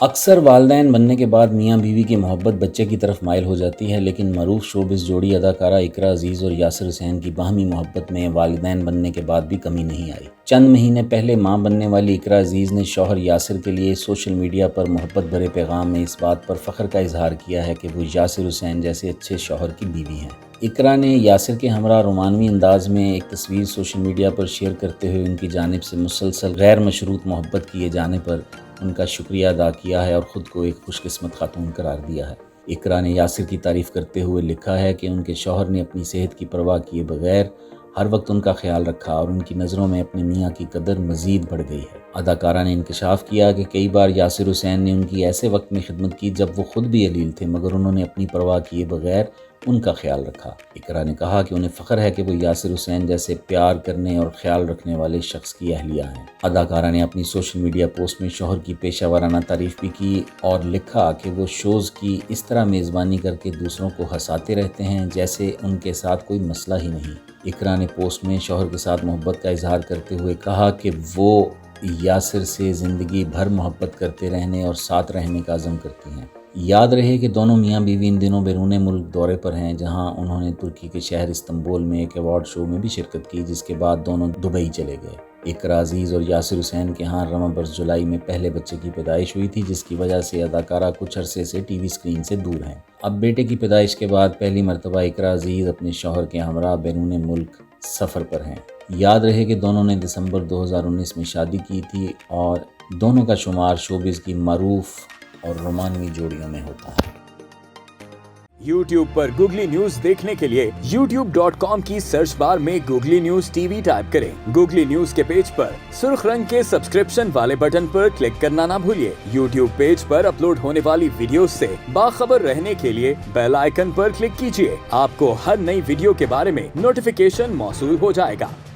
اکثر والدین بننے کے بعد میاں بیوی کی محبت بچے کی طرف مائل ہو جاتی ہے، لیکن معروف شوبز جوڑی اداکارہ اقرا عزیز اور یاسر حسین کی باہمی محبت میں والدین بننے کے بعد بھی کمی نہیں آئی۔ چند مہینے پہلے ماں بننے والی اقرا عزیز نے شوہر یاسر کے لیے سوشل میڈیا پر محبت بھرے پیغام میں اس بات پر فخر کا اظہار کیا ہے کہ وہ یاسر حسین جیسے اچھے شوہر کی بیوی ہیں۔ اقرا نے یاسر کے ہمراہ رومانوی انداز میں ایک تصویر سوشل میڈیا پر شیئر کرتے ہوئے ان کی جانب سے مسلسل غیر مشروط محبت کیے جانے پر ان کا شکریہ ادا کیا ہے اور خود کو ایک خوش قسمت خاتون قرار دیا ہے۔ اقرا نے یاسر کی تعریف کرتے ہوئے لکھا ہے کہ ان کے شوہر نے اپنی صحت کی پرواہ کیے بغیر ہر وقت ان کا خیال رکھا اور ان کی نظروں میں اپنے میاں کی قدر مزید بڑھ گئی ہے۔ اداکارہ نے انکشاف کیا کہ کئی بار یاسر حسین نے ان کی ایسے وقت میں خدمت کی جب وہ خود بھی علیل تھے، مگر انہوں نے اپنی پرواہ کیے بغیر ان کا خیال رکھا۔ اقرا نے کہا کہ انہیں فخر ہے کہ وہ یاسر حسین جیسے پیار کرنے اور خیال رکھنے والے شخص کی اہلیہ ہیں۔ اداکارہ نے اپنی سوشل میڈیا پوسٹ میں شوہر کی پیشہ ورانہ تعریف بھی کی اور لکھا کہ وہ شوز کی اس طرح میزبانی کر کے دوسروں کو ہنساتے رہتے ہیں جیسے ان کے ساتھ کوئی مسئلہ ہی نہیں۔ اقرا نے پوسٹ میں شوہر کے ساتھ محبت کا اظہار کرتے ہوئے کہا کہ وہ یاسر سے زندگی بھر محبت کرتے رہنے اور ساتھ رہنے کا عزم کرتی ہیں۔ یاد رہے کہ دونوں میاں بیوی ان دنوں بیرون ملک دورے پر ہیں، جہاں انہوں نے ترکی کے شہر استنبول میں ایک ایوارڈ شو میں بھی شرکت کی، جس کے بعد دونوں دبئی چلے گئے۔ اقرا عزیز اور یاسر حسین کے ہاں رواں برس جولائی میں پہلے بچے کی پیدائش ہوئی تھی، جس کی وجہ سے اداکارہ کچھ عرصے سے ٹی وی اسکرین سے دور ہیں۔ اب بیٹے کی پیدائش کے بعد پہلی مرتبہ اقرا عزیز اپنے شوہر کے ہمراہ بیرون ملک سفر پر ہیں۔ یاد رہے کہ دونوں نے دسمبر 2019 میں شادی کی تھی اور دونوں کا شمار شوبز کی معروف اور رومانوی جوڑیوں میں ہوتا ہے۔ YouTube پر گوگلی نیوز دیکھنے کے لیے youtube.com کی سرچ بار میں googly news T V type کریں۔ گوگلی نیوز کے پیج پر سرخ رنگ کے سبسکرپشن والے بٹن پر کلک کرنا نہ بھولیے۔ YouTube پیج پر اپلوڈ ہونے والی ویڈیوز سے باخبر رہنے کے لیے بیل آئیکن پر کلک کیجیے۔ آپ کو ہر نئی ویڈیو کے بارے میں نوٹیفیکیشن موصول ہو جائے گا۔